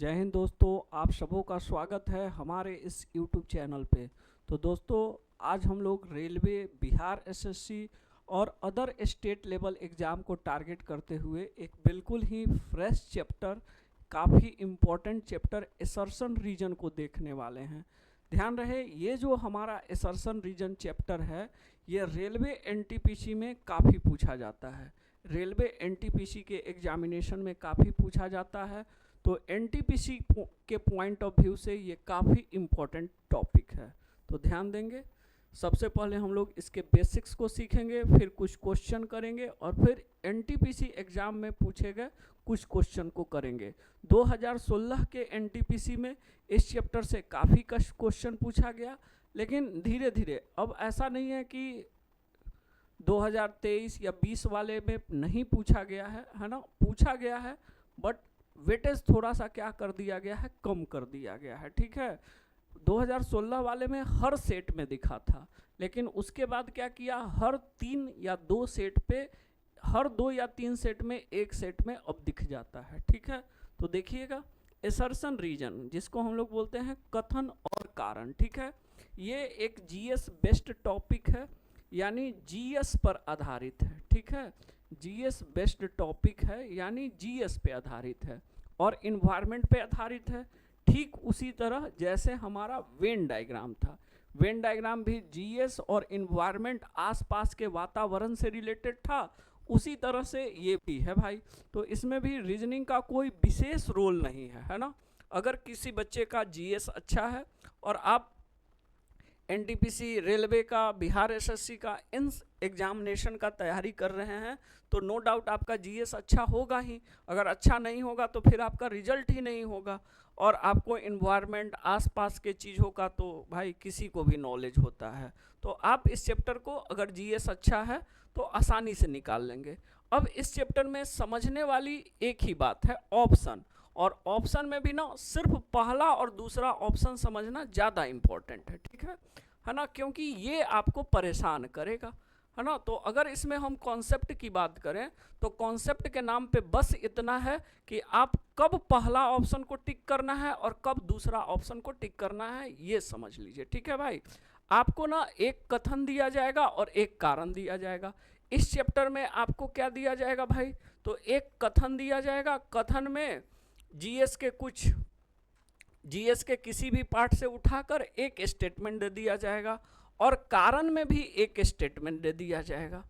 जय हिंद दोस्तों, आप सबों का स्वागत है हमारे इस यूट्यूब चैनल पे। तो दोस्तों, आज हम लोग रेलवे, बिहार एसएससी और अदर स्टेट लेवल एग्ज़ाम को टारगेट करते हुए एक बिल्कुल ही फ्रेश चैप्टर, काफ़ी इम्पोर्टेंट चैप्टर असर्शन रीजन को देखने वाले हैं। ध्यान रहे, ये जो हमारा असर्शन रीजन चैप्टर है, ये रेलवे एनटीपीसी में काफ़ी पूछा जाता है। रेलवे एनटीपीसी के एग्जामिनेशन में काफ़ी पूछा जाता है। तो एनटीपीसी के पॉइंट ऑफ व्यू से ये काफ़ी इम्पोर्टेंट टॉपिक है, तो ध्यान देंगे। सबसे पहले हम लोग इसके बेसिक्स को सीखेंगे, फिर कुछ क्वेश्चन करेंगे और फिर एनटीपीसी एग्ज़ाम में पूछे गए कुछ क्वेश्चन को करेंगे। 2016 के एनटीपीसी में इस चैप्टर से काफ़ी क्वेश्चन पूछा गया, लेकिन धीरे धीरे अब ऐसा नहीं है कि 2023 या 20 वाले में नहीं पूछा गया है ना, पूछा गया है, बट वेटेज थोड़ा सा क्या कर दिया गया है, कम कर दिया गया है। ठीक है, 2016 वाले में हर सेट में दिखा था, लेकिन उसके बाद क्या किया, हर 3 या 2 सेट पे, हर 2 या 3 सेट में एक सेट में अब दिख जाता है। ठीक है, तो देखिएगा, असर्शन रीजन जिसको हम लोग बोलते हैं कथन और कारण। ठीक है, ये एक जीएस बेस्ड टॉपिक है, यानी जीएस पर आधारित है। ठीक है, जीएस बेस्ड टॉपिक है, यानी जीएस पे आधारित है और इन्वायरमेंट पे आधारित है। ठीक उसी तरह जैसे हमारा वेन डायग्राम था, वेन डायग्राम भी जीएस और इन्वायरमेंट, आसपास के वातावरण से रिलेटेड था, उसी तरह से ये भी है भाई। तो इसमें भी रीजनिंग का कोई विशेष रोल नहीं है ना। अगर किसी बच्चे का जीएस अच्छा है और आप एनटीपीसी, रेलवे का, बिहार एसएससी का, इन एग्जामिनेशन का तैयारी कर रहे हैं, तो नो डाउट आपका जीएस अच्छा होगा ही। अगर अच्छा नहीं होगा तो फिर आपका रिजल्ट ही नहीं होगा। और आपको इन्वायरमेंट, आसपास के चीज़ों का तो भाई किसी को भी नॉलेज होता है। तो आप इस चैप्टर को अगर जीएस अच्छा है तो आसानी से निकाल लेंगे। अब इस चैप्टर में समझने वाली एक ही बात है, ऑप्शन। और ऑप्शन में भी ना सिर्फ पहला और दूसरा ऑप्शन समझना ज़्यादा इम्पोर्टेंट है। ठीक है ना, क्योंकि ये आपको परेशान करेगा, है ना। तो अगर इसमें हम कॉन्सेप्ट की बात करें तो कॉन्सेप्ट के नाम पे बस इतना है कि आप कब पहला ऑप्शन को टिक करना है और कब दूसरा ऑप्शन को टिक करना है, ये समझ लीजिए। ठीक है भाई, आपको ना एक कथन दिया जाएगा और एक कारण दिया जाएगा। इस चैप्टर में आपको क्या दिया जाएगा भाई, तो एक कथन दिया जाएगा। कथन में जीएस के किसी भी पार्ट से उठाकर एक स्टेटमेंट दे दिया जाएगा और कारण में भी एक स्टेटमेंट दे दिया जाएगा,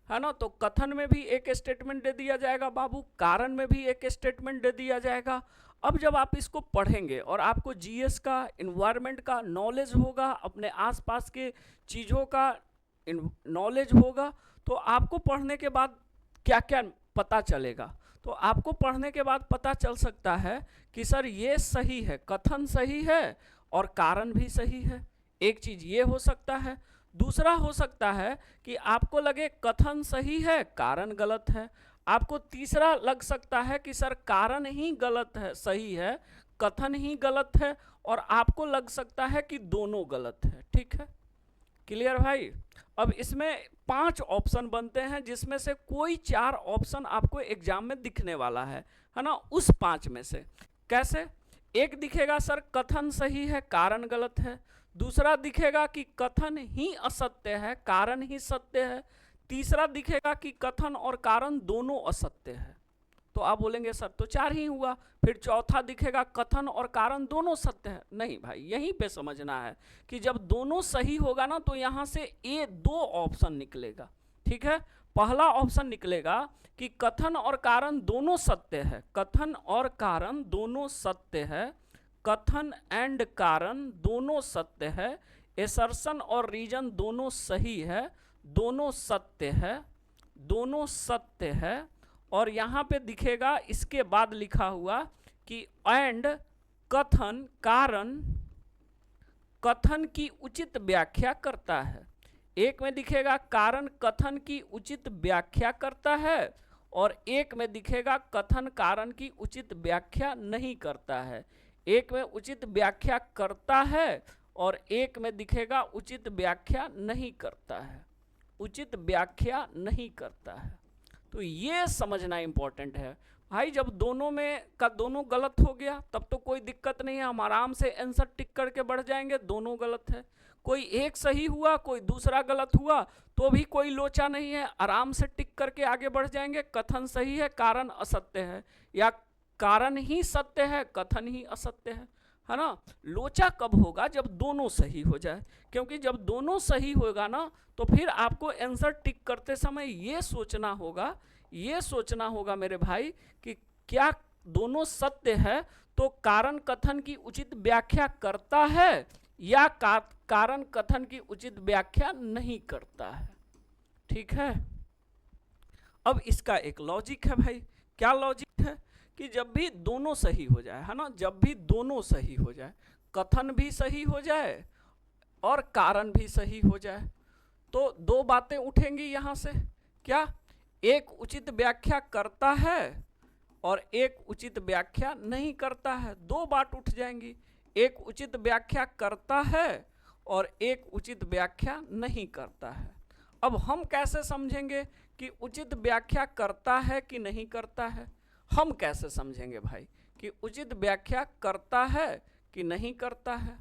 है ना। तो कथन में भी एक स्टेटमेंट दे दिया जाएगा बाबू, कारण में भी एक स्टेटमेंट दे दिया जाएगा। अब जब आप इसको पढ़ेंगे और आपको जीएस का, इन्वायरमेंट का नॉलेज होगा, अपने आसपास के चीज़ों का नॉलेज होगा, तो आपको पढ़ने के बाद क्या क्या पता चलेगा। तो आपको पढ़ने के बाद पता चल सकता है कि सर ये सही है, कथन सही है और कारण भी सही है। एक चीज़ ये हो सकता है। दूसरा हो सकता है कि आपको लगे कथन सही है, कारण गलत है। आपको तीसरा लग सकता है कि सर कारण ही गलत है, सही है, कथन ही गलत है, और आपको लग सकता है कि दोनों गलत है। ठीक है, क्लियर भाई। अब इसमें 5 ऑप्शन बनते हैं, जिसमें से कोई 4 ऑप्शन आपको एग्जाम में दिखने वाला है ना। उस 5 में से कैसे, एक दिखेगा सर कथन सही है, कारण गलत है। दूसरा दिखेगा कि कथन ही असत्य है, कारण ही सत्य है। तीसरा दिखेगा कि कथन और कारण दोनों असत्य है। तो आप बोलेंगे सर तो 4 ही हुआ। फिर चौथा दिखेगा कथन और कारण दोनों सत्य है। नहीं भाई, यहीं पे समझना है कि जब दोनों सही होगा ना, तो यहाँ से ये 2 ऑप्शन निकलेगा। ठीक है, पहला ऑप्शन निकलेगा कि कथन और कारण दोनों सत्य है, कथन और कारण दोनों सत्य है, कथन एंड कारण दोनों सत्य है, असर्शन और रीजन दोनों सही है, दोनों सत्य है, दोनों सत्य है। और यहाँ पे दिखेगा इसके बाद लिखा हुआ कि एंड कथन कारण कथन की उचित व्याख्या करता है। एक में दिखेगा कारण कथन की उचित व्याख्या करता है और एक में दिखेगा कथन कारण की उचित व्याख्या नहीं करता है। एक में उचित व्याख्या करता है और एक में दिखेगा उचित व्याख्या नहीं करता है, उचित व्याख्या नहीं करता है। तो ये समझना इंपॉर्टेंट है भाई। जब दोनों में का दोनों गलत हो गया तब तो कोई दिक्कत नहीं है, हम आराम से आंसर टिक करके बढ़ जाएंगे। दोनों गलत है, कोई एक सही हुआ कोई दूसरा गलत हुआ तो भी कोई लोचा नहीं है, आराम से टिक करके आगे बढ़ जाएंगे। कथन सही है कारण असत्य है, या कारण ही सत्य है कथन ही असत्य है ना। लोचा कब होगा? जब दोनों सही हो जाए, क्योंकि जब दोनों सही होगा ना तो फिर आपको आंसर टिक करते समय ये सोचना होगा मेरे भाई कि क्या दोनों सत्य है तो कारण कथन की उचित व्याख्या करता है या कारण कथन की उचित व्याख्या नहीं करता है। ठीक है, अब इसका एक लॉजिक है भाई। क्या लॉजिक है? कि जब भी दोनों सही हो जाए, है ना, जब भी दोनों सही हो जाए, कथन भी सही हो जाए और कारण भी सही हो जाए, तो दो बातें उठेंगी यहाँ से। क्या? एक उचित व्याख्या करता है और एक उचित व्याख्या नहीं करता है। दो बात उठ जाएंगी, एक उचित व्याख्या करता है और एक उचित व्याख्या नहीं करता है। अब हम कैसे समझेंगे कि उचित व्याख्या करता है कि नहीं करता है? हम कैसे समझेंगे भाई कि उचित व्याख्या करता है कि नहीं करता है?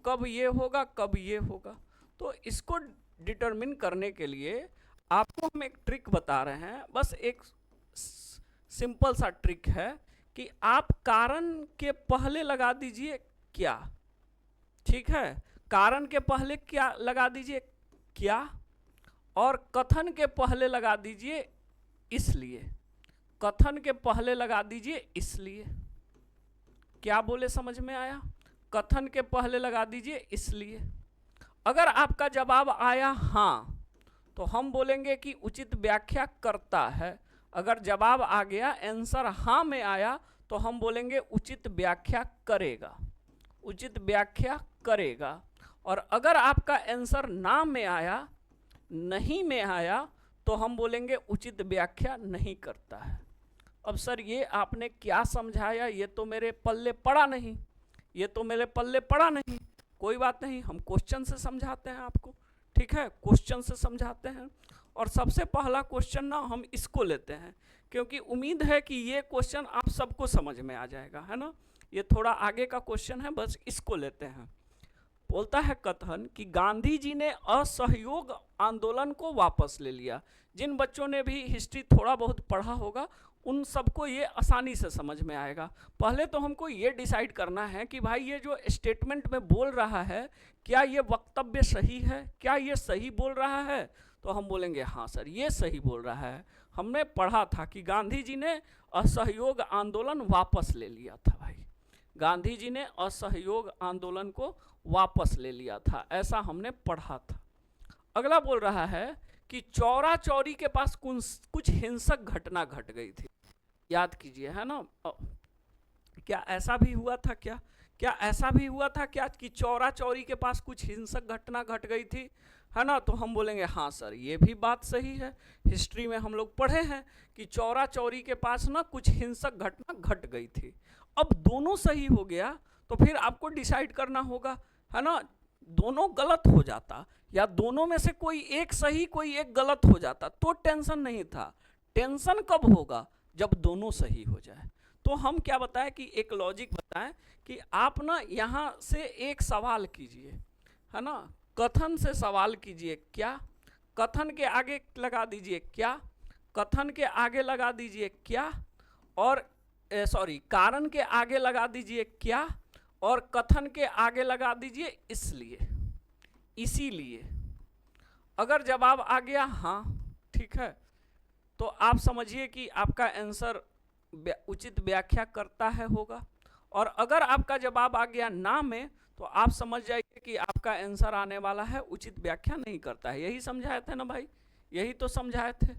कब ये होगा कब ये होगा? तो इसको डिटरमिन करने के लिए आपको हम एक ट्रिक बता रहे हैं। बस एक सिंपल सा ट्रिक है कि आप कारण के पहले लगा दीजिए क्या। ठीक है, कारण के पहले क्या लगा दीजिए क्या, और कथन के पहले लगा दीजिए इसलिए। कथन के पहले लगा दीजिए इसलिए। क्या बोले, समझ में आया? कथन के पहले लगा दीजिए इसलिए। अगर आपका जवाब आया हाँ तो हम बोलेंगे कि उचित व्याख्या करता है। अगर जवाब आ गया आंसर हाँ में आया तो हम बोलेंगे उचित व्याख्या करेगा, उचित व्याख्या करेगा। और अगर आपका आंसर ना में आया, नहीं में आया, तो हम बोलेंगे उचित व्याख्या नहीं करता है। अब सर ये आपने क्या समझाया, ये तो मेरे पल्ले पड़ा नहीं, ये तो मेरे पल्ले पड़ा नहीं। कोई बात नहीं, हम क्वेश्चन से समझाते हैं आपको। ठीक है, क्वेश्चन से समझाते हैं। और सबसे पहला क्वेश्चन ना हम इसको लेते हैं, क्योंकि उम्मीद है कि ये क्वेश्चन आप सबको समझ में आ जाएगा, है ना। ये थोड़ा आगे का क्वेश्चन है, बस इसको लेते हैं। बोलता है कथन कि गांधी जी ने असहयोग आंदोलन को वापस ले लिया। जिन बच्चों ने भी हिस्ट्री थोड़ा बहुत पढ़ा होगा उन सबको ये आसानी से समझ में आएगा। पहले तो हमको ये डिसाइड करना है कि भाई ये जो स्टेटमेंट में बोल रहा है क्या ये वक्तव्य सही है, क्या ये सही बोल रहा है? तो हम बोलेंगे हाँ सर ये सही बोल रहा है। हमने पढ़ा था कि गांधी जी ने असहयोग आंदोलन वापस ले लिया था। भाई गांधी जी ने असहयोग आंदोलन को वापस ले लिया था, ऐसा हमने पढ़ा था। अगला बोल रहा है कि चौरा चौरी के पास कुछ हिंसक घटना घट गई थी। याद कीजिए, है ना, क्या ऐसा भी हुआ था? क्या ऐसा भी हुआ था क्या कि चौरा चौरी के पास कुछ हिंसक घटना घट गई थी, है ना? तो हम बोलेंगे हाँ सर ये भी बात सही है। हिस्ट्री में हम लोग पढ़े हैं कि चौरा चौरी के पास ना कुछ हिंसक घटना घट गई थी। अब दोनों सही हो गया तो फिर आपको डिसाइड करना होगा, है ना। दोनों गलत हो जाता या दोनों में से कोई एक सही कोई एक गलत हो जाता तो टेंशन नहीं था। टेंशन कब होगा? जब दोनों सही हो जाए। तो हम क्या बताएं कि एक लॉजिक बताएं कि आप ना यहाँ से एक सवाल कीजिए, है ना, कथन से सवाल कीजिए क्या, कथन के आगे लगा दीजिए क्या, कथन के आगे लगा दीजिए क्या, और कारण के आगे लगा दीजिए क्या, और कथन के आगे लगा दीजिए इसलिए, इसीलिए। अगर जवाब आ गया हाँ ठीक है तो आप समझिए कि आपका आंसर उचित व्याख्या करता है होगा। और अगर आपका जवाब आ गया ना में तो आप समझ जाइए कि आपका आंसर आने वाला है उचित व्याख्या नहीं करता है। यही समझाए थे ना भाई, यही तो समझाए थे।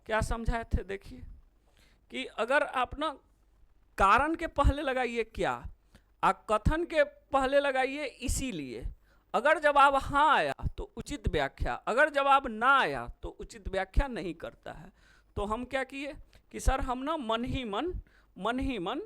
क्या समझाए थे? देखिए कि अगर आप ना कारण के पहले लगाइए क्या, कथन के पहले लगाइए इसीलिए। अगर जवाब हाँ आया तो उचित व्याख्या, अगर जवाब ना आया तो उचित व्याख्या नहीं करता है। तो हम क्या किए कि सर हम ना मन ही मन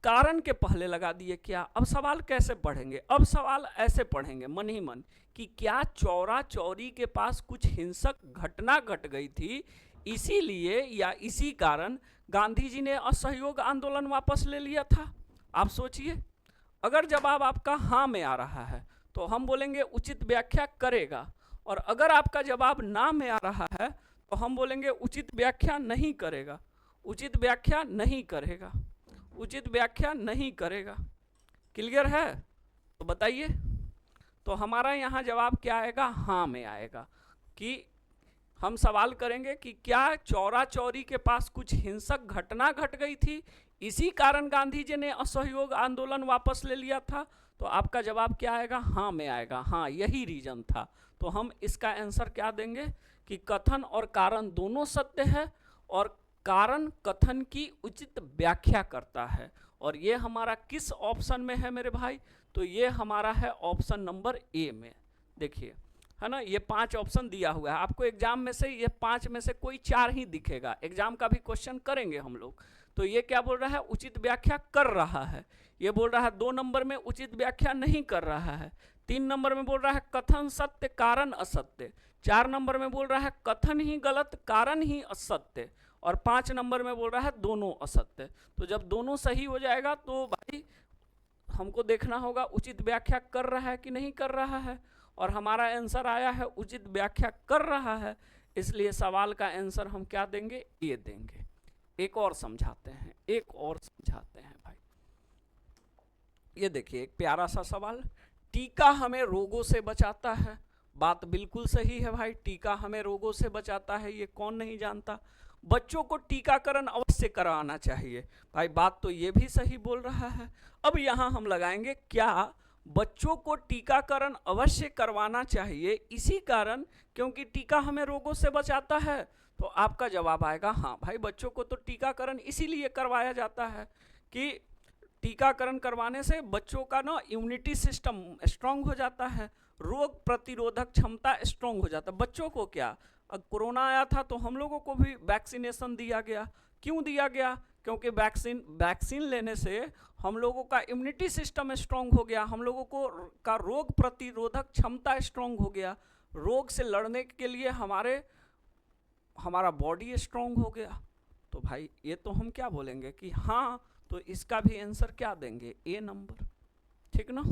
कारण के पहले लगा दिए क्या। अब सवाल कैसे पढ़ेंगे? अब सवाल ऐसे पढ़ेंगे मन ही मन कि क्या चौरा चौरी के पास कुछ हिंसक घटना घट गई थी, इसीलिए या इसी कारण गांधी जी ने असहयोग आंदोलन वापस ले लिया था। आप सोचिए, अगर जवाब आपका हाँ में आ रहा है तो हम बोलेंगे उचित व्याख्या करेगा, और अगर आपका जवाब ना में आ रहा है तो हम बोलेंगे उचित व्याख्या नहीं करेगा, उचित व्याख्या नहीं करेगा, उचित व्याख्या नहीं करेगा। क्लियर है? तो बताइए, तो हमारा यहाँ जवाब क्या आएगा? हाँ में आएगा। कि हम सवाल करेंगे कि क्या चौरा चौरी के पास कुछ हिंसक घटना घट गई थी, इसी कारण गांधी जी ने असहयोग आंदोलन वापस ले लिया था? तो आपका जवाब क्या आएगा? हाँ में आएगा। हाँ, यही रीजन था। तो हम इसका आंसर क्या देंगे कि कथन और कारण दोनों सत्य है, और कारण कथन की उचित व्याख्या करता है। और ये हमारा किस ऑप्शन में है मेरे भाई? तो ये हमारा है ऑप्शन नंबर ए में। देखिए, है ना, ये 5 ऑप्शन दिया हुआ है आपको एग्जाम में से, ये 5 में से कोई 4 ही दिखेगा। एग्जाम का भी क्वेश्चन करेंगे हम लोग। तो ये क्या बोल रहा है? उचित व्याख्या कर रहा है। ये बोल रहा है 2 नंबर में उचित व्याख्या नहीं कर रहा है। 3 नंबर में बोल रहा है कथन सत्य कारण असत्य। 4 नंबर में बोल रहा है कथन ही गलत कारण ही असत्य। और 5 नंबर में बोल रहा है दोनों असत्य। तो जब दोनों सही हो जाएगा तो भाई हमको देखना होगा उचित व्याख्या कर रहा है कि नहीं कर रहा है। और हमारा आंसर आया है उचित व्याख्या कर रहा है, इसलिए सवाल का आंसर हम क्या देंगे? ये देंगे। एक और समझाते हैं, एक और समझाते हैं भाई। ये देखिए एक प्यारा सा सवाल, टीका हमें रोगों से बचाता है। बात बिल्कुल सही है भाई, टीका हमें रोगों से बचाता है, ये कौन नहीं जानता। बच्चों को टीकाकरण अवश्य कराना चाहिए, भाई बात तो ये भी सही बोल रहा है। अब यहाँ हम लगाएंगे क्या बच्चों को टीकाकरण अवश्य करवाना चाहिए इसी कारण क्योंकि टीका हमें रोगों से बचाता है। तो आपका जवाब आएगा हाँ भाई, बच्चों को तो टीकाकरण इसीलिए करवाया जाता है कि टीकाकरण करवाने से बच्चों का ना इम्यूनिटी सिस्टम स्ट्रांग हो जाता है, रोग प्रतिरोधक क्षमता स्ट्रांग हो जाता है। बच्चों को क्या, अब कोरोना आया था तो हम लोगों को भी वैक्सीनेशन दिया गया। क्यों दिया गया? क्योंकि वैक्सीन लेने से हम लोगों का इम्यूनिटी सिस्टम स्ट्रांग हो गया, हम लोगों को का रोग प्रतिरोधक क्षमता स्ट्रांग हो गया, रोग से लड़ने के लिए हमारा बॉडी स्ट्रांग हो गया। तो भाई ये तो हम क्या बोलेंगे कि हाँ, तो इसका भी आंसर क्या देंगे? ए नंबर, ठीक ना।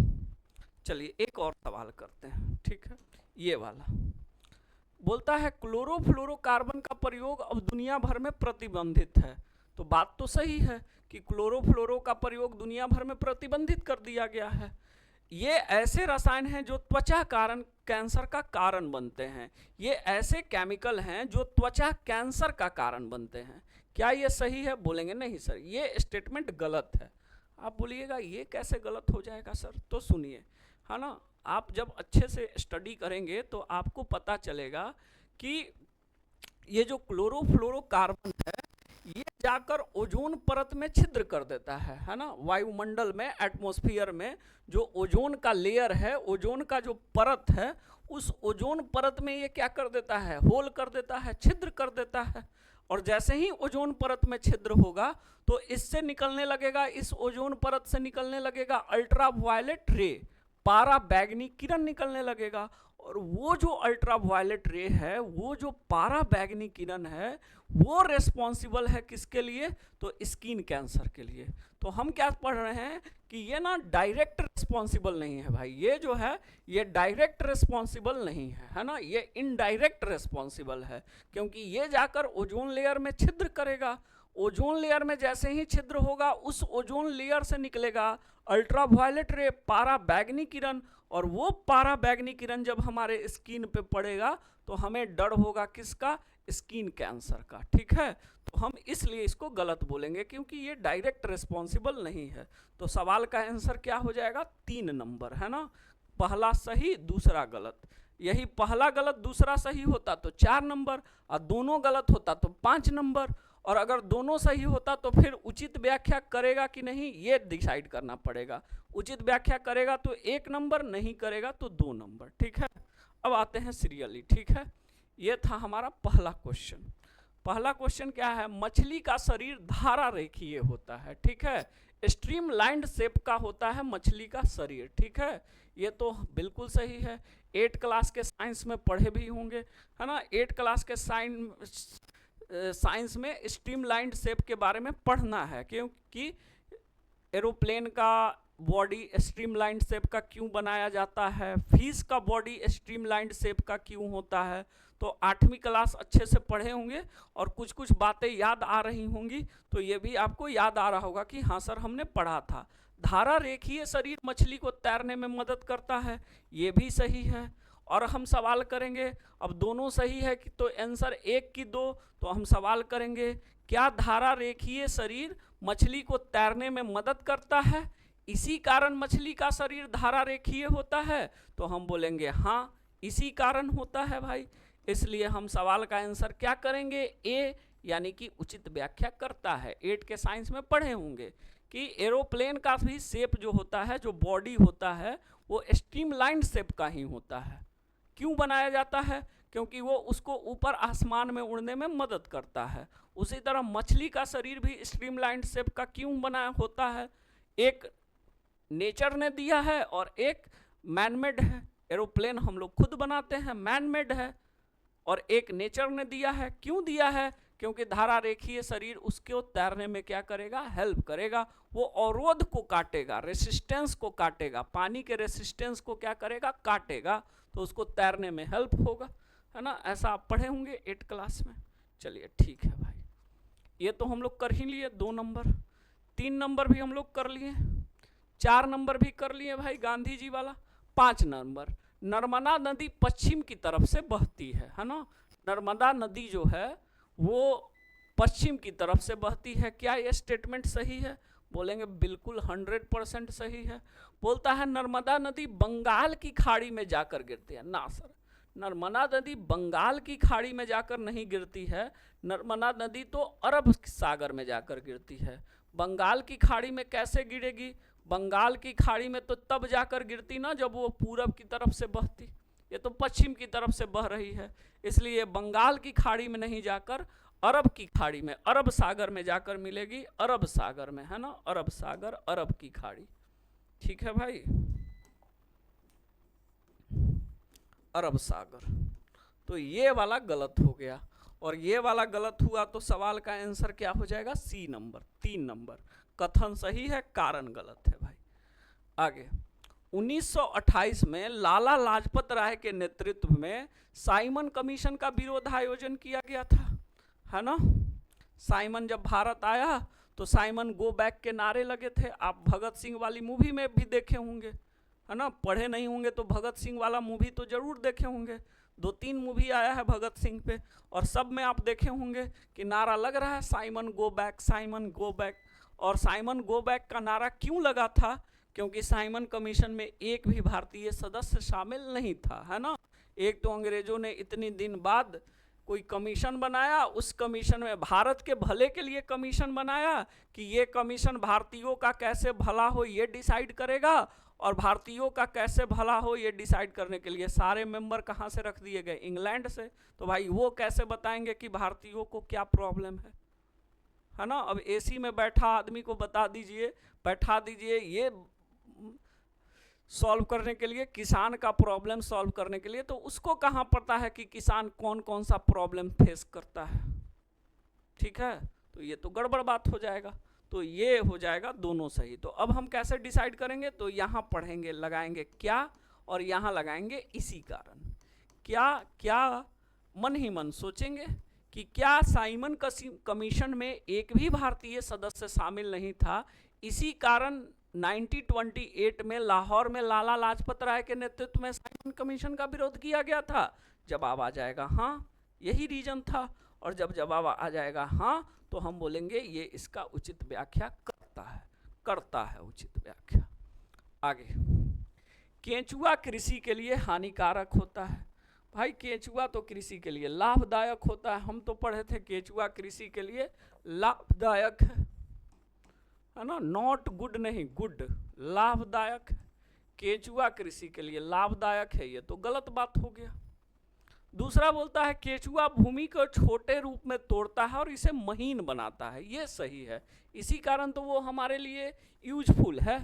चलिए एक और सवाल करते हैं, ठीक है। ये वाला बोलता है क्लोरोफ्लोरोकार्बन का प्रयोग अब दुनिया भर में प्रतिबंधित है। तो बात तो सही है कि क्लोरोफ्लोरो का प्रयोग दुनिया भर में प्रतिबंधित कर दिया गया है। ये ऐसे रसायन हैं जो त्वचा कैंसर का कारण बनते हैं, ये ऐसे केमिकल हैं जो त्वचा कैंसर का कारण बनते हैं। क्या ये सही है? बोलेंगे नहीं सर, ये स्टेटमेंट गलत है। आप बोलिएगा ये कैसे गलत हो जाएगा सर? तो सुनिए, है ना, आप जब अच्छे से स्टडी करेंगे तो आपको पता चलेगा कि ये जो क्लोरोफ्लोरोकार्बन है ये जाकर ओजोन परत में छिद्र कर देता है ना। वायुमंडल में, एटमॉस्फेयर में जो ओजोन का लेयर है, ओजोन का जो परत है, उस ओजोन परत में ये क्या कर देता है? होल कर देता है, छिद्र कर देता है। और जैसे ही ओजोन परत में छिद्र होगा तो इससे निकलने लगेगा, इस ओजोन परत से निकलने लगेगा अल्ट्रा वायलेट रे, पारा बैगनी किरण निकलने लगेगा। और वो जो अल्ट्रा वायलेट रे है, वो जो पारा बैगनी किरण है, वो रेस्पॉन्सिबल है किसके लिए? तो स्किन कैंसर के लिए। तो हम क्या पढ़ रहे हैं कि ये ना डायरेक्ट रिस्पॉन्सिबल नहीं है भाई, ये जो है ये डायरेक्ट रिस्पॉन्सिबल नहीं है ना, ये इनडायरेक्ट रिस्पॉन्सिबल है, क्योंकि ये जाकर ओजोन लेयर में छिद्र करेगा। ओजोन लेयर में जैसे ही छिद्र होगा उस ओजोन लेयर से निकलेगा अल्ट्रा वायलेट रे, पारा बैगनी किरण। और वो पारा बैगनी किरण जब हमारे स्किन पे पड़ेगा तो हमें डर होगा किसका? स्किन कैंसर का, ठीक है। तो हम इसलिए इसको गलत बोलेंगे क्योंकि ये डायरेक्ट रिस्पॉन्सिबल नहीं है। तो सवाल का आंसर क्या हो जाएगा? 3 नंबर, है ना। पहला सही दूसरा गलत, यही पहला गलत दूसरा सही होता तो 4 नंबर, और दोनों गलत होता तो 5 नंबर। और अगर दोनों सही होता तो फिर उचित व्याख्या करेगा कि नहीं ये डिसाइड करना पड़ेगा। उचित व्याख्या करेगा तो 1 नंबर, नहीं करेगा तो 2 नंबर, ठीक है। अब आते हैं सीरियली, ठीक है। ये था हमारा पहला क्वेश्चन। पहला क्वेश्चन क्या है? मछली का शरीर धारा रेखीय होता है, ठीक है। स्ट्रीमलाइंड शेप का होता है मछली का शरीर, ठीक है। ये तो बिल्कुल सही है, 8 क्लास के साइंस में पढ़े भी होंगे, है ना। 8 क्लास के साइंस में स्ट्रीमलाइंड शेप के बारे में पढ़ना है, क्योंकि एरोप्लेन का बॉडी स्ट्रीमलाइंड शेप का क्यों बनाया जाता है, फिश का बॉडी स्ट्रीमलाइंड शेप का क्यों होता है। तो 8वीं क्लास अच्छे से पढ़े होंगे और कुछ कुछ बातें याद आ रही होंगी, तो ये भी आपको याद आ रहा होगा कि हाँ सर हमने पढ़ा था। धारा रेखीय शरीर मछली को तैरने में मदद करता है, ये भी सही है। और हम सवाल करेंगे, अब दोनों सही है कि तो आंसर 1 की 2, तो हम सवाल करेंगे क्या धारा रेखीय शरीर मछली को तैरने में मदद करता है, इसी कारण मछली का शरीर धारा रेखीय होता है। तो हम बोलेंगे हाँ इसी कारण होता है भाई, इसलिए हम सवाल का आंसर क्या करेंगे, ए, यानी कि उचित व्याख्या करता है। 8 के साइंस में पढ़े होंगे कि एरोप्लेन का भी शेप जो होता है, जो बॉडी होता है, वो स्ट्रीमलाइंड शेप का ही होता है। क्यों बनाया जाता है, क्योंकि वो उसको ऊपर आसमान में उड़ने में मदद करता है। उसी तरह मछली का शरीर भी स्ट्रीमलाइंड शेप का क्यों बना होता है, एक नेचर ने दिया है और एक मैनमेड है। एरोप्लेन हम लोग खुद बनाते हैं, मैनमेड है, और एक नेचर ने दिया है। क्यों दिया है, क्योंकि धारा रेखीय शरीर उसको तैरने में क्या करेगा, हेल्प करेगा। वो अवरोध को काटेगा, रेसिस्टेंस को काटेगा, पानी के रेसिस्टेंस को क्या करेगा, काटेगा, तो उसको तैरने में हेल्प होगा, है ना। ऐसा आप पढ़े होंगे 8 क्लास में। चलिए ठीक है भाई, ये तो हम लोग कर ही लिए 2 नंबर, 3 नंबर भी हम लोग कर लिए, 4 नंबर भी कर लिए भाई गांधी जी वाला। 5 नंबर, नर्मदा नदी पश्चिम की तरफ से बहती है ना। नर्मदा नदी जो है वो पश्चिम की तरफ से बहती है। क्या ये स्टेटमेंट सही है, बोलेंगे बिल्कुल 100% सही है। बोलता है नर्मदा नदी बंगाल की खाड़ी में जाकर गिरती है, ना सर, नर्मदा नदी बंगाल की खाड़ी में जाकर नहीं गिरती है, नर्मदा नदी तो अरब सागर में जाकर गिरती है। बंगाल की खाड़ी में कैसे गिरेगी, बंगाल की खाड़ी में तो तब जाकर गिरती ना जब वो पूरब की तरफ से बहती, ये तो पश्चिम की तरफ से बह रही है, इसलिए बंगाल की खाड़ी में नहीं जाकर अरब की खाड़ी में, अरब सागर में जाकर मिलेगी, अरब सागर में, है ना, अरब सागर, अरब की खाड़ी। ठीक है भाई, अरब सागर। तो ये वाला गलत हो गया, और ये वाला गलत हुआ तो सवाल का आंसर क्या हो जाएगा, सी नंबर, 3 नंबर। कथन सही है, कारण गलत है भाई। आगे 1928 में लाला लाजपत राय के नेतृत्व में साइमन कमीशन का विरोध आयोजन किया गया था, है ना। साइमन जब भारत आया तो साइमन गो बैक के नारे लगे थे। आप भगत सिंह वाली मूवी में भी देखे होंगे, है ना, पढ़े नहीं होंगे तो भगत सिंह वाला मूवी तो जरूर देखे होंगे। 2-3 मूवी आया है भगत सिंह पे, और सब में आप देखे होंगे कि नारा लग रहा है Simon go back, Simon go back. और साइमन गो बैक का नारा क्यों लगा था, क्योंकि साइमन कमीशन में एक भी भारतीय सदस्य शामिल नहीं था, है ना। एक तो अंग्रेजों ने इतनी दिन बाद कोई कमीशन बनाया, उस कमीशन में भारत के भले के लिए कमीशन बनाया कि ये कमीशन भारतीयों का कैसे भला हो ये डिसाइड करेगा, और भारतीयों का कैसे भला हो ये डिसाइड करने के लिए सारे मेंबर कहाँ से रख दिए गए, इंग्लैंड से। तो भाई वो कैसे बताएंगे कि भारतीयों को क्या प्रॉब्लम है ना। अब एसी में बैठा आदमी को बता दीजिए, बैठा दीजिए ये सॉल्व करने के लिए, किसान का प्रॉब्लम सॉल्व करने के लिए, तो उसको कहाँ पता है कि किसान कौन कौन सा प्रॉब्लम फेस करता है। ठीक है, तो ये तो गड़बड़ बात हो जाएगा, तो ये हो जाएगा दोनों सही। तो अब हम कैसे डिसाइड करेंगे, तो यहाँ पढ़ेंगे, लगाएंगे क्या, और यहाँ लगाएंगे इसी कारण। क्या क्या मन ही मन सोचेंगे कि क्या साइमन कमीशन में एक भी भारतीय सदस्य शामिल नहीं था, इसी कारण 1928 में लाहौर में लाला लाजपत राय के नेतृत्व में साइमन कमीशन का विरोध किया गया था। जवाब आ जाएगा हाँ यही रीजन था, और जब जवाब आ जाएगा हाँ तो हम बोलेंगे ये इसका उचित व्याख्या करता है उचित व्याख्या। आगे, केंचुआ कृषि के लिए हानिकारक होता है। भाई केंचुआ तो कृषि के लिए लाभदायक होता है, हम तो पढ़े थे केंचुआ कृषि के लिए लाभदायक है ना, नॉट गुड नहीं, गुड, लाभदायक। केंचुआ कृषि के लिए लाभदायक है, ये तो गलत बात हो गया। दूसरा बोलता है केंचुआ भूमि को छोटे रूप में तोड़ता है और इसे महीन बनाता है, ये सही है, इसी कारण तो वो हमारे लिए यूजफुल है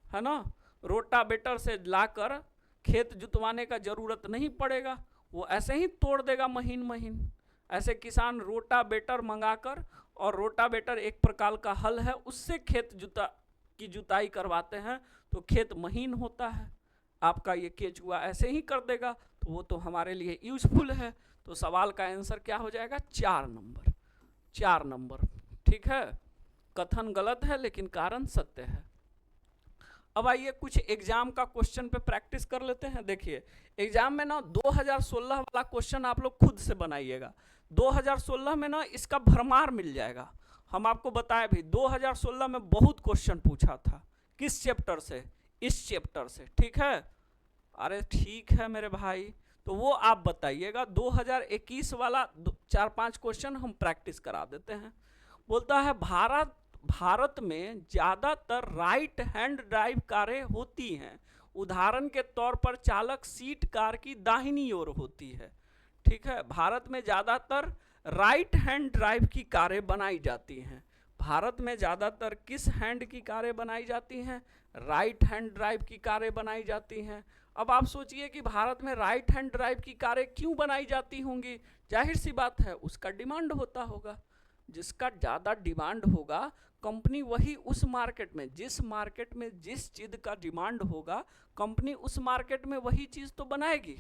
ना। रोटावेटर से लाकर खेत जुतवाने का जरूरत नहीं पड़ेगा, वो ऐसे ही तोड़ देगा महीन महीन, ऐसे किसान रोटावेटर मंगाकर, और रोटावेटर एक प्रकार का हल है, उससे खेत की जुताई करवाते हैं तो खेत महीन होता है। आपका ये केचुआ ऐसे ही कर देगा, तो वो तो हमारे लिए यूजफुल है। तो सवाल का आंसर क्या हो जाएगा? 4 नंबर। 4 नंबर, ठीक है। कथन गलत है लेकिन कारण सत्य है। अब आइए कुछ एग्जाम का क्वेश्चन पे प्रैक्टिस कर लेते हैं। देखिए एग्जाम में ना 2016 वाला क्वेश्चन आप लोग खुद से बनाइएगा। 2016 में ना इसका भरमार मिल जाएगा। हम आपको बताए भी 2016 में बहुत क्वेश्चन पूछा था। किस चैप्टर से? इस चैप्टर से, ठीक है। अरे ठीक है मेरे भाई, तो वो आप बताइएगा। 2021 वाला 4-5 क्वेश्चन हम प्रैक्टिस करा देते हैं। बोलता है भारत में ज़्यादातर राइट हैंड ड्राइव कारें होती हैं। उदाहरण के तौर पर चालक सीट कार की दाहिनी ओर होती है, ठीक है। भारत में ज़्यादातर राइट हैंड ड्राइव की कारें बनाई जाती हैं। भारत में ज़्यादातर किस हैंड की कारें बनाई जाती हैं? राइट हैंड ड्राइव की कारें बनाई जाती हैं। अब आप सोचिए कि भारत में राइट हैंड ड्राइव की कारें क्यों बनाई जाती होंगी? जाहिर सी बात है, उसका डिमांड होता होगा। जिसका ज़्यादा डिमांड होगा, कंपनी वही उस मार्केट में, जिस मार्केट में जिस चीज़ का डिमांड होगा, कंपनी उस मार्केट में वही चीज़ तो बनाएगी।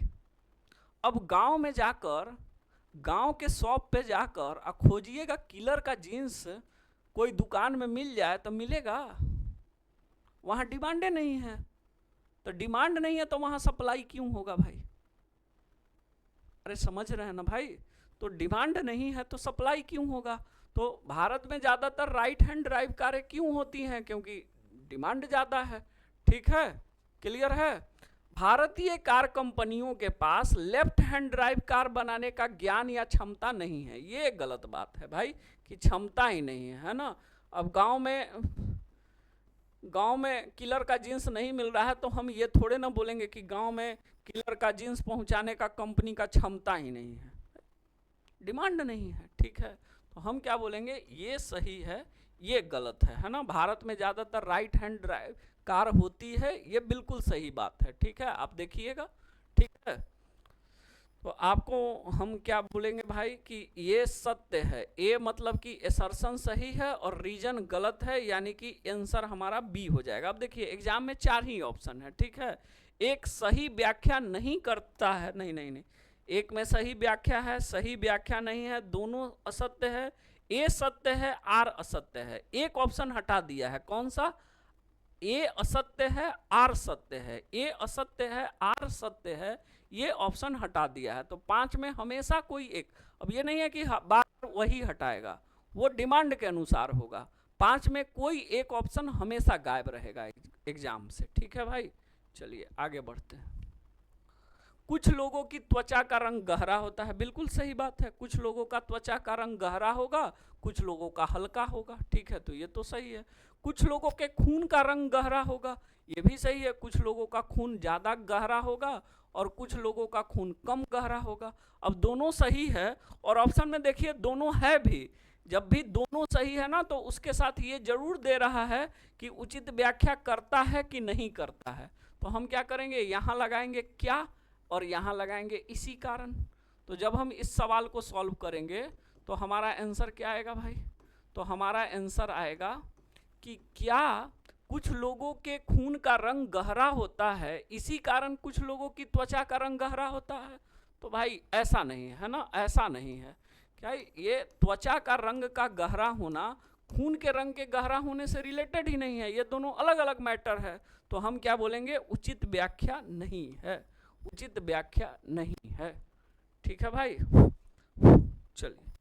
अब गांव में जाकर, गांव के शॉप पे जाकर खोजिएगा किलर का जीन्स कोई दुकान में मिल जाए तो मिलेगा? वहाँ डिमांडे नहीं है। तो डिमांड नहीं है तो वहाँ सप्लाई क्यों होगा भाई? अरे समझ रहे हैं ना भाई? तो डिमांड नहीं है तो सप्लाई क्यों होगा? तो भारत में ज़्यादातर राइट हैंड ड्राइव कारें क्यों होती हैं? क्योंकि डिमांड ज़्यादा है, ठीक है। क्लियर है? भारतीय कार कंपनियों के पास लेफ्ट हैंड ड्राइव कार बनाने का ज्ञान या क्षमता नहीं है। ये गलत बात है भाई, कि क्षमता ही नहीं है ना। अब गांव में किलर का जींस नहीं मिल रहा है तो हम ये थोड़े ना बोलेंगे कि गांव में किलर का जींस पहुंचाने का कंपनी का क्षमता ही नहीं है, डिमांड नहीं है, ठीक है। तो हम क्या बोलेंगे? ये सही है, ये गलत है ना। भारत में ज़्यादातर राइट हैंड ड्राइव कार होती है, ये बिल्कुल सही बात है, ठीक है। आप देखिएगा, ठीक है। तो आपको हम क्या बोलेंगे भाई कि ये सत्य है। ए मतलब कि असर्शन सही है और रीजन गलत है, यानी कि आंसर हमारा बी हो जाएगा। अब देखिए एग्जाम में 4 ही ऑप्शन है, ठीक है। एक सही व्याख्या नहीं करता है, नहीं, एक में सही व्याख्या है, सही व्याख्या नहीं है, दोनों असत्य है। ए सत्य है, आर असत्य है। एक ऑप्शन हटा दिया है, कौन सा? ए असत्य है, आर सत्य है। ए असत्य है, आर सत्य है, ये ऑप्शन हटा दिया है। तो 5 में हमेशा कोई एक, अब ये नहीं है कि बार वही हटाएगा, वो डिमांड के अनुसार होगा। 5 में कोई एक ऑप्शन हमेशा गायब रहेगा एग्जाम से, ठीक है भाई। चलिए आगे बढ़ते हैं। कुछ लोगों की त्वचा का रंग गहरा होता है, बिल्कुल सही बात है। कुछ लोगों का त्वचा का रंग गहरा होगा, कुछ लोगों का हल्का होगा, ठीक है। तो ये तो सही है। कुछ लोगों के खून का रंग गहरा होगा, ये भी सही है। कुछ लोगों का खून ज़्यादा गहरा होगा और कुछ लोगों का खून कम गहरा होगा। अब दोनों सही है, और ऑप्शन में देखिए दोनों है भी। जब भी दोनों सही है ना, तो उसके साथ ये जरूर दे रहा है कि उचित व्याख्या करता है कि नहीं करता है। तो हम क्या करेंगे? यहाँ लगाएंगे क्या, और यहाँ लगाएंगे इसी कारण। तो जब हम इस सवाल को सॉल्व करेंगे तो हमारा आंसर क्या आएगा भाई? तो हमारा आंसर आएगा कि क्या कुछ लोगों के खून का रंग गहरा होता है, इसी कारण कुछ लोगों की त्वचा का रंग गहरा होता है। तो भाई ऐसा नहीं है ना, ऐसा नहीं है। क्या ये त्वचा का रंग का गहरा होना खून के रंग के गहरा होने से रिलेटेड ही नहीं है, ये दोनों अलग अलग मैटर है। तो हम क्या बोलेंगे? उचित व्याख्या नहीं है, उचित व्याख्या नहीं है, ठीक है भाई। चलिए,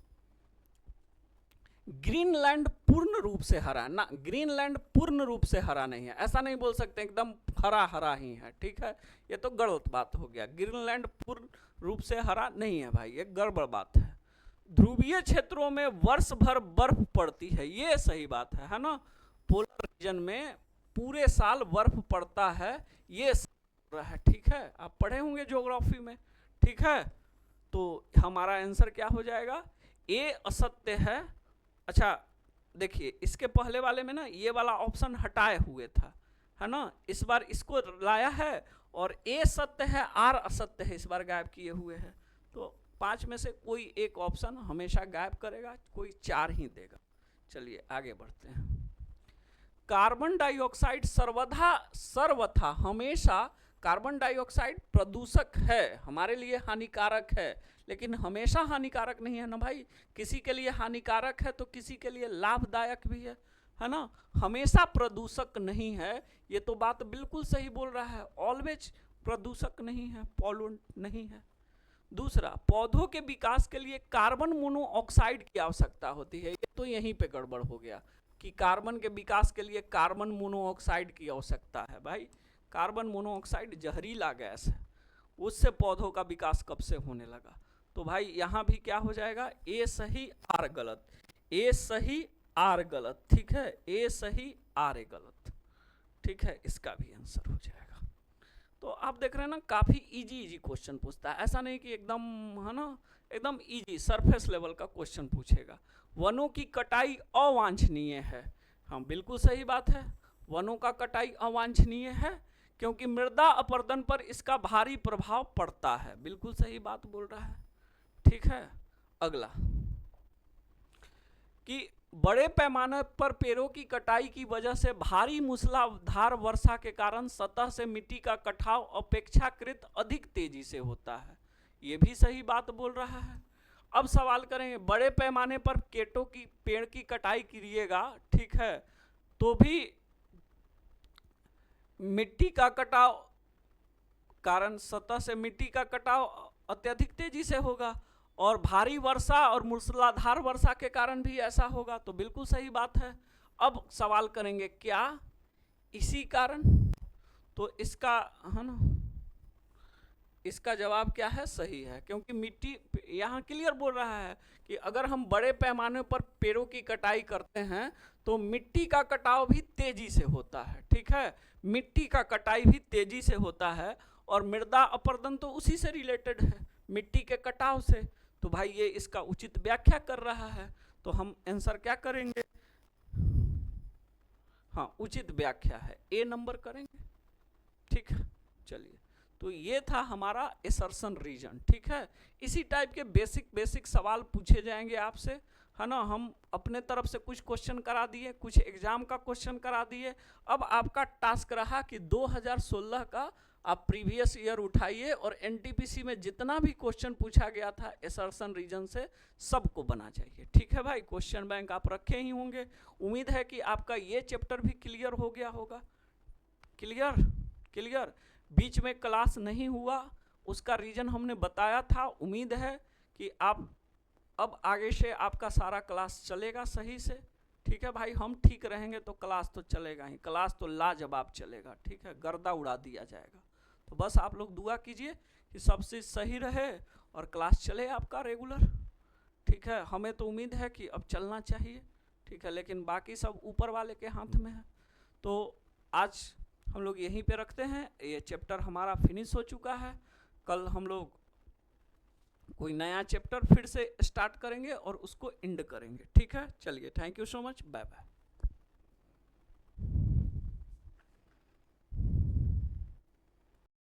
ग्रीनलैंड पूर्ण रूप से हरा ना, ग्रीनलैंड पूर्ण रूप से हरा नहीं है, ऐसा नहीं बोल सकते एकदम हरा हरा ही है, ठीक है। ये तो गलत बात हो गया। ग्रीनलैंड पूर्ण रूप से हरा नहीं है भाई, ये गड़बड़ बात है। ध्रुवीय क्षेत्रों में वर्ष भर बर्फ पड़ती है, ये सही बात है ना। पोलर रीजन में पूरे साल बर्फ पड़ता है, ये है, ठीक है। आप पढ़े होंगे ज्योग्राफी में, ठीक है। तो हमारा आंसर क्या हो जाएगा? ए असत्य है। अच्छा देखिए, इसके पहले वाले में ना ये वाला ऑप्शन हटाए हुए था, है ना। इस बार इसको लाया है, और ए सत्य है, आर असत्य है, इस बार गायब किए हुए हैं। तो 5 में से कोई एक ऑप्शन हमेशा गायब करेगा, कोई 4 ही देगा। चलिए आगे बढ़ते हैं। कार्बन डाइऑक्साइड सर्वथा हमेशा कार्बन डाइऑक्साइड प्रदूषक है, हमारे लिए हानिकारक है, लेकिन हमेशा हानिकारक नहीं है ना भाई। किसी के लिए हानिकारक है तो किसी के लिए लाभदायक भी है ना। हमेशा प्रदूषक नहीं है, ये तो बात बिल्कुल सही बोल रहा है। ऑलवेज प्रदूषक नहीं है, पॉल्यूएंट नहीं है। दूसरा, पौधों के विकास के लिए कार्बन मोनोऑक्साइड की आवश्यकता होती है। ये तो यहीं पे गड़बड़ हो गया कि कार्बन के विकास के लिए कार्बन मोनोऑक्साइड की आवश्यकता है। भाई कार्बन मोनोऑक्साइड जहरीला गैस है, उससे पौधों का विकास कब से होने लगा। तो भाई यहाँ भी क्या हो जाएगा, ए सही आर गलत, ए सही आर गलत, ठीक है, ए सही आर ए गलत, ठीक है, इसका भी आंसर हो जाएगा। तो आप देख रहे हैं ना, काफ़ी इजी क्वेश्चन पूछता है, ऐसा नहीं कि एकदम, है ना, एकदम इजी सरफेस लेवल का क्वेश्चन पूछेगा। वनों की कटाई अवांछनीय है, हाँ बिल्कुल सही बात है, वनों का कटाई अवांछनीय है क्योंकि मृदा अपरदन पर इसका भारी प्रभाव पड़ता है, बिल्कुल सही बात बोल रहा है, ठीक है। अगला कि बड़े पैमाने पर पेड़ों की कटाई की वजह से भारी मूसलाधार वर्षा के कारण सतह से मिट्टी का कटाव अपेक्षाकृत अधिक तेजी से होता है, ये भी सही बात बोल रहा है। अब सवाल करेंगे, बड़े पैमाने पर पेड़ की कटाई कीजिएगा, ठीक है, तो भी मिट्टी का कटाव कारण सतह से मिट्टी का कटाव अत्यधिक तेजी से होगा, और भारी वर्षा और मूसलाधार वर्षा के कारण भी ऐसा होगा, तो बिल्कुल सही बात है। अब सवाल करेंगे क्या इसी कारण, तो इसका, है ना, इसका जवाब क्या है, सही है, क्योंकि मिट्टी यहाँ क्लियर बोल रहा है कि अगर हम बड़े पैमाने पर पेड़ों की कटाई करते हैं तो मिट्टी का कटाव भी तेजी से होता है, ठीक है, मिट्टी का कटाई भी तेजी से होता है, और मृदा अपरदन तो उसी से रिलेटेड है, मिट्टी के कटाव से। तो भाई ये इसका उचित व्याख्या कर रहा है, तो हम आंसर क्या करेंगे, हाँ उचित व्याख्या है, ए नंबर करेंगे, ठीक है। चलिए, तो ये था हमारा असर्शन रीजन, ठीक है। इसी टाइप के बेसिक सवाल पूछे जाएंगे आपसे, है ना। हम अपने तरफ से कुछ क्वेश्चन करा दिए, कुछ एग्जाम का क्वेश्चन करा दिए। अब आपका टास्क रहा कि 2016 का आप प्रीवियस ईयर उठाइए और एनटीपीसी में जितना भी क्वेश्चन पूछा गया था असर्शन रीजन से सबको बना चाहिए, ठीक है भाई। क्वेश्चन बैंक आप रखे ही होंगे, उम्मीद है कि आपका ये चैप्टर भी क्लियर हो गया होगा। क्लियर बीच में क्लास नहीं हुआ उसका रीजन हमने बताया था। उम्मीद है कि आप अब आगे से आपका सारा क्लास चलेगा सही से, ठीक है भाई। हम ठीक रहेंगे तो क्लास तो चलेगा ही, क्लास तो लाजवाब चलेगा, ठीक है, गर्दा उड़ा दिया जाएगा। तो बस आप लोग दुआ कीजिए कि सब चीज़ सही रहे और क्लास चले आपका रेगुलर, ठीक है। हमें तो उम्मीद है कि अब चलना चाहिए, ठीक है, लेकिन बाकी सब ऊपर वाले के हाथ में है। तो आज हम लोग यहीं पे रखते हैं, ये चैप्टर हमारा फिनिश हो चुका है। कल हम लोग कोई नया चैप्टर फिर से स्टार्ट करेंगे और उसको एंड करेंगे, ठीक है। चलिए, thank you so much, bye bye.